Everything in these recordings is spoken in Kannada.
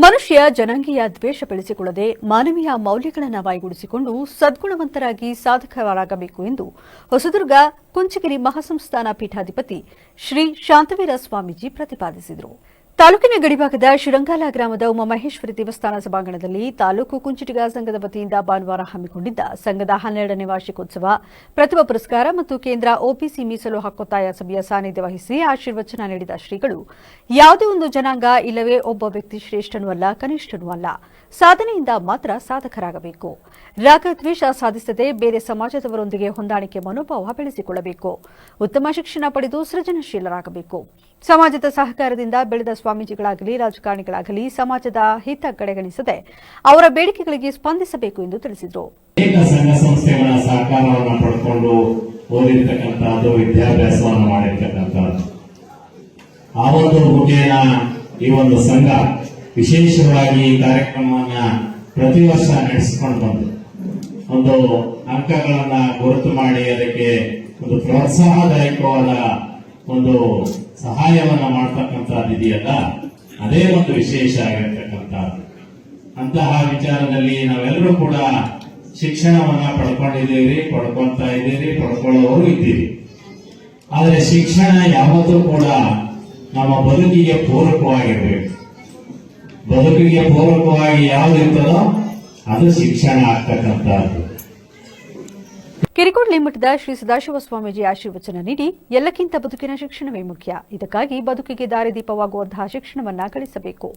ಮನುಷ್ಯ ಜನಾಂಗೀಯ ದ್ವೇಷ ಬೆಳೆಸಿಕೊಳ್ಳದೆ ಮಾನವೀಯ ಮೌಲ್ಯಗಳನ್ನು ಮೈಗೂಡಿಸಿಕೊಂಡು ಸದ್ಗುಣವಂತರಾಗಿ ಸಾಧಕರಾಗಬೇಕು ಎಂದು ಹೊಸದುರ್ಗ ಕುಂಚಿಗಿರಿ ಮಹಾಸಂಸ್ಥಾನ ಪೀಠಾಧಿಪತಿ ಶ್ರೀ ಶಾಂತವೀರ ಸ್ವಾಮೀಜಿ ಪ್ರತಿಪಾದಿಸಿದರು. ತಾಲೂಕಿನ ಗಡಿಭಾಗದ ಶಿರಂಗಾಲ ಗ್ರಾಮದ ಉಮಾಮಹೇಶ್ವರಿ ದೇವಸ್ಥಾನ ಸಭಾಂಗಣದಲ್ಲಿ ತಾಲೂಕು ಕುಂಚಿಟಿಗ ಸಂಘದ ವತಿಯಿಂದ ಭಾನುವಾರ ಹಮ್ಮಿಕೊಂಡಿದ್ದ ಸಂಘದ 12ನೇ ವಾರ್ಷಿಕೋತ್ಸವ, ಪ್ರತಿಭಾ ಪುರಸ್ಕಾರ ಮತ್ತು ಕೇಂದ್ರ ಒಬಿಸಿ ಮೀಸಲು ಹಕ್ಕೊತ್ತಾಯ ಸಭೆಯ ಸಾನ್ನಿಧ್ಯ ವಹಿಸಿ ಆಶೀರ್ವಚನ ನೀಡಿದ ಶ್ರೀಗಳು, ಯಾವುದೇ ಒಂದು ಜನಾಂಗ ಇಲ್ಲವೇ ಒಬ್ಬ ವ್ಯಕ್ತಿ ಶ್ರೇಷ್ಠನೂ ಅಲ್ಲ, ಕನಿಷ್ಠನೂ ಅಲ್ಲ, ಸಾಧನೆಯಿಂದ ಮಾತ್ರ ಸಾಧಕರಾಗಬೇಕು. ರಾಗದ್ವೇಷ ಸಾಧಿಸದೆ ಬೇರೆ ಸಮಾಜದವರೊಂದಿಗೆ ಹೊಂದಾಣಿಕೆ ಮನೋಭಾವ ಬೆಳೆಸಿಕೊಳ್ಳಬೇಕು. ಉತ್ತಮ ಶಿಕ್ಷಣ ಪಡೆದು ಸೃಜನಶೀಲರಾಗಬೇಕು. ಸಮಾಜದ ಸಹಕಾರದಿಂದ ಬೆಳೆದ ಸ್ವಾಮೀಜಿಗಳಾಗಲಿ ರಾಜಕಾರಣಿಗಳಾಗಲಿ ಸಮಾಜದ ಹಿತ ಕಡೆಗಣಿಸದೆ ಅವರ ಬೇಡಿಕೆಗಳಿಗೆ ಸ್ಪಂದಿಸಬೇಕು ಎಂದು ತಿಳಿಸಿದರು. ಸಂಘ ಸಂಸ್ಥೆಗಳ ಸಹಕಾರವನ್ನು ಪಡೆದುಕೊಂಡು ಓದಿರ್ತಕ್ಕಂಥದ್ದು, ವಿದ್ಯಾಭ್ಯಾಸವನ್ನು ಮಾಡಿರ್ತಕ್ಕಂಥದ್ದು, ಆ ಒಂದು ಹುದ್ದೆಯ ಈ ಒಂದು ಸಂಘ ವಿಶೇಷವಾಗಿ ಈ ಕಾರ್ಯಕ್ರಮವನ್ನ ಪ್ರತಿ ವರ್ಷ ನಡೆಸಿಕೊಂಡು ಬಂದು ಒಂದು ಅಂಕಗಳನ್ನ ಗುರುತು ಮಾಡಿ ಅದಕ್ಕೆ ಒಂದು ಪ್ರೋತ್ಸಾಹದಾಯಕವಾದ ಒಂದು ಸಹಾಯವನ್ನ ಮಾಡ್ತಕ್ಕಂಥದ್ದು ಇದೆಯಲ್ಲ, ಅದೇ ಒಂದು ವಿಶೇಷ ಆಗಿರ್ತಕ್ಕಂಥದ್ದು. ಅಂತಹ ವಿಚಾರದಲ್ಲಿ ನಾವೆಲ್ಲರೂ ಕೂಡ ಶಿಕ್ಷಣವನ್ನ ಪಡ್ಕೊಂಡಿದ್ದೀರಿ, ಪಡ್ಕೊಂತ ಇದ್ದೀರಿ, ಪಡ್ಕೊಳ್ಳೋರು ಇದ್ದೀರಿ. ಆದರೆ ಶಿಕ್ಷಣ ಯಾವತ್ತೂ ಕೂಡ ನಮ್ಮ ಬದುಕಿಗೆ ಪೂರಕವಾಗಿರ್ಬೇಕು. ಬದುಕಿಗೆ ಪೂರಕವಾಗಿ ಯಾವುದಿರ್ತದೋ ಅದು ಶಿಕ್ಷಣ ಆಗ್ತಕ್ಕಂಥದ್ದು. ಕೆರಿಕೋಡ್ಲಿ ಮಠದ ಶ್ರೀ ಸದಾಶಿವ ಸ್ವಾಮೀಜಿ ಆಶೀರ್ವಚನ ನೀಡಿ, ಎಲ್ಲಕ್ಕಿಂತ ಬದುಕಿನ ಶಿಕ್ಷಣವೇ ಮುಖ್ಯ. ಇದಕ್ಕಾಗಿ ಬದುಕಿಗೆ ದಾರಿದೀಪವಾಗುವಂತಹ ಶಿಕ್ಷಣವನ್ನ ಕಲಿಸಬೇಕು.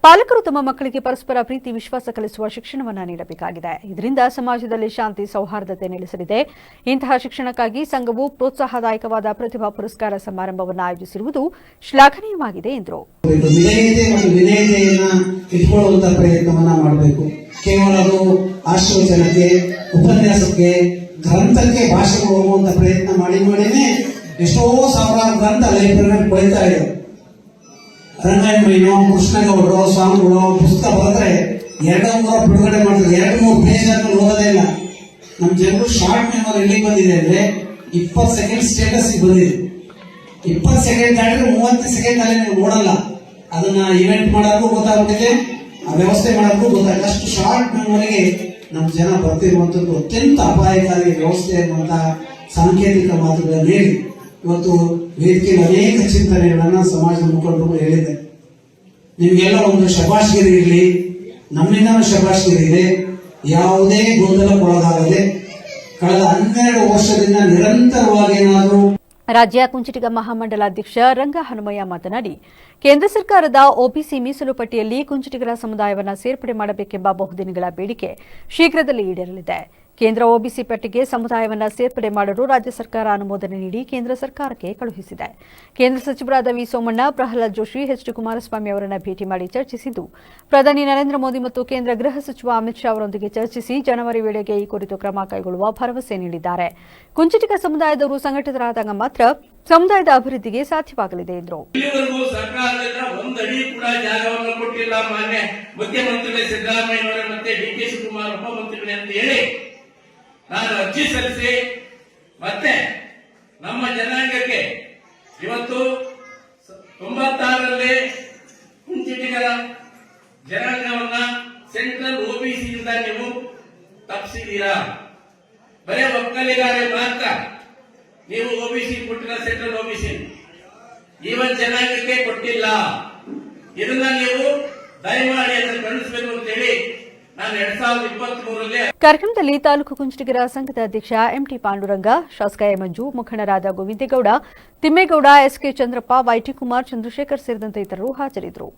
ಪಾಲಕರು ತಮ್ಮ ಮಕ್ಕಳಿಗೆ ಪರಸ್ಪರ ಪ್ರೀತಿ ವಿಶ್ವಾಸ ಕಲಿಸುವ ಶಿಕ್ಷಣವನ್ನ ನೀಡಬೇಕಾಗಿದೆ. ಇದರಿಂದ ಸಮಾಜದಲ್ಲಿ ಶಾಂತಿ ಸೌಹಾರ್ದತೆ ನೆಲೆಸಲಿದೆ. ಇಂತಹ ಶಿಕ್ಷಣಕ್ಕಾಗಿ ಸಂಘವು ಪ್ರೋತ್ಸಾಹದಾಯಕವಾದ ಪ್ರತಿಭಾ ಪುರಸ್ಕಾರ ಸಮಾರಂಭವನ್ನು ಆಯೋಜಿಸಿರುವುದು ಶ್ಲಾಘನೀಯವಾಗಿದೆ ಎಂದರು. ಪ್ರಯತ್ನವನ್ನ ಮಾಡಬೇಕು. ಕೇವಲ ಆಶೀರ್ವಚನಕ್ಕೆ, ಉಪನ್ಯಾಸಕ್ಕೆ, ಗ್ರಂಥಕ್ಕೆ ಭಾಷೆಗಳು ಹೋಗುವಂತ ಪ್ರಯತ್ನ ಮಾಡಿನೇ ಎಷ್ಟೋ ಸಾವಿರಾರು ಗ್ರಂಥ ಲೈಬ್ರರಿ ಕೊಯ್ತಾ ಇದೆ. ರಂಗಾಯಣ ಕೃಷ್ಣಗೌಡರು ಸ್ವಾಮಿಗಳು ಪುಸ್ತಕ ಬರೆದ್ರೆ 200 ಬಿಡುಗಡೆ ಮಾಡ್ತಾರೆ. 2-3 ಪೇಜ್ ಆದ್ಮೇಲೆ ಓದೋದೇ ಇಲ್ಲ. ನಮ್ಮ ಜನರು ಶಾರ್ಟ್ ಮೆಮೊರಿ ಎಲ್ಲಿಗೆ ಬಂದಿದೆ ಅಂದ್ರೆ 20 ಸೆಕೆಂಡ್ ಸ್ಟೇಟಸ್ ಬಂದಿದೆ. 20 ಸೆಕೆಂಡ್ ದಾಟಿದ್ರೆ 30 ಸೆಕೆಂಡ್ ಅಲ್ಲಿ ನೀವು ನೋಡಲ್ಲ. ಅದನ್ನ ಇವೆಂಟ್ ಮಾಡೋಕ್ಕೂ ಗೊತ್ತಾಗ್ಬಿಟ್ಟಿದೆ, ಆ ವ್ಯವಸ್ಥೆ ಮಾಡೋಕ್ಕೂ ಗೊತ್ತಾಗುತ್ತೆ. ಅಷ್ಟು ಶಾರ್ಟ್ ಮೆಮೊರಿಗೆ ನಮ್ಮ ಜನ ಬರ್ತಿರುವಂತದ್ದು ಅತ್ಯಂತ ಅಪಾಯಕಾರಿ ವ್ಯವಸ್ಥೆ ಅನ್ನುವಂತಹ ಸಾಂಕೇತಿಕ ಮಾತುಗಳನ್ನು ಹೇಳಿ ಇವತ್ತು ವೇದಿಕೆಯಲ್ಲಿ ಅನೇಕ ಚಿಂತನೆಗಳನ್ನ ಸಮಾಜದ ಮುಖಂಡರು ಹೇಳಿದ್ದಾರೆ. ನಿಮ್ಗೆಲ್ಲ ಒಂದು ಶಬಾಷ್ಗಿರಿ ಇರಲಿ, ನಮ್ಮಿಂದ ಶಬಾಷ್ಗಿರಿ ಇದೆ. ಯಾವುದೇ ಗೊಂದಲಕ್ಕೊಳಗಾಗದೆ ಕಳೆದ 12 ವರ್ಷದಿಂದ ನಿರಂತರವಾಗಿ ಏನಾದರೂ ರಾಜ್ಯ ಕುಂಚಿಟಿಗ ಮಹಾಮಂಡಲಾಧ್ಯಕ್ಷ ರಂಗ ಹನುಮಯ್ಯ ಮಾತನಾಡಿ, ಕೇಂದ್ರ ಸರ್ಕಾರದ ಒಬಿಸಿ ಮೀಸಲು ಪಟ್ಟಿಯಲ್ಲಿ ಕುಂಚಿಟಿಗರ ಸಮುದಾಯವನ್ನು ಸೇರ್ಪಡೆ ಮಾಡಬೇಕೆಂಬ ಬಹುದಿನಗಳ ಬೇಡಿಕೆ ಶೀಘ್ರದಲ್ಲೇ ಈಡೇರಲಿದೆ. ಕೇಂದ್ರ ಒಬಿಸಿ ಪಟ್ಟಿಗೆ ಸಮುದಾಯವನ್ನು ಸೇರ್ಪಡೆ ಮಾಡಲು ರಾಜ್ಯ ಸರ್ಕಾರ ಅನುಮೋದನೆ ನೀಡಿ ಕೇಂದ್ರ ಸರ್ಕಾರಕ್ಕೆ ಕಳುಹಿಸಿದೆ. ಕೇಂದ್ರ ಸಚಿವರಾದ V Somanna, Pralhad Joshi, H D Kumaraswamy ಅವರನ್ನು ಭೇಟಿ ಮಾಡಿ ಚರ್ಚಿಸಿದ್ದು, ಪ್ರಧಾನಿ ನರೇಂದ್ರ ಮೋದಿ ಮತ್ತು ಕೇಂದ್ರ ಗೃಹ ಸಚಿವ ಅಮಿತ್ ಶಾ ಅವರೊಂದಿಗೆ ಚರ್ಚಿಸಿ ಜನವರಿ ವೇಳೆಗೆ ಈ ಕುರಿತು ಕ್ರಮ ಕೈಗೊಳ್ಳುವ ಭರವಸೆ ನೀಡಿದ್ದಾರೆ. ಕುಂಚಿಟಿಗ ಸಮುದಾಯದವರು ಸಂಘಟಿತರಾದಾಗ ಮಾತ್ರ ಸಮುದಾಯದ ಅಭಿವೃದ್ಧಿಗೆ ಸಾಧ್ಯವಾಗಲಿದೆ ಎಂದರು. ನಾನು ಅರ್ಜಿ ಸಲ್ಲಿಸಿ ಮತ್ತೆ ನಮ್ಮ ಜನಾಂಗಕ್ಕೆ ಇವತ್ತು 96ರಲ್ಲಿ ಕುಂಚಿಟಿಗರ ಜನಾಂಗವನ್ನ ಸೆಂಟ್ರಲ್ ಒಬಿಸಿಯಿಂದ ನೀವು ತಪ್ಪಿಸಿದ್ದೀರಾ. ಬರೇ ಒಕ್ಕಲಿಗರಿಗೆ ಮಾತ್ರ ನೀವು ಒಬಿಸಿ ಕೊಟ್ಟಿಲ್ಲ, ಸೆಂಟ್ರಲ್ ಒಬಿಸಿ ಈವನ್ ಜನಾಂಗಕ್ಕೆ ಕೊಟ್ಟಿಲ್ಲ. ಇದನ್ನ ನೀವು ದಯಮಾಡಿ ಅದನ್ನು ಖಂಡಿಸಬೇಕು ಅಂತೇಳಿ ನಾನು 2023ರಲ್ಲಿ ಕಾರ್ಯಕ್ರಮದಲ್ಲಿ ತಾಲೂಕು ಕುಂಚಿಟಿಗರ ಸಂಘದ ಅಧ್ಯಕ್ಷ ಎಂಟಿ ಪಾಂಡುರಂಗ, ಶಾಸಕ ಎ ಮಂಜು, ಮುಖಂಡರಾದ ಗೋವಿಂದೇಗೌಡ, ತಿಮ್ಮೇಗೌಡ, ಎಸ್ಕೆ ಚಂದ್ರಪ್ಪ, ವೈಟಿ ಕುಮಾರ್, ಚಂದ್ರಶೇಖರ್ ಸೇರಿದಂತೆ ಇತರರು ಹಾಜರಿದ್ದರು.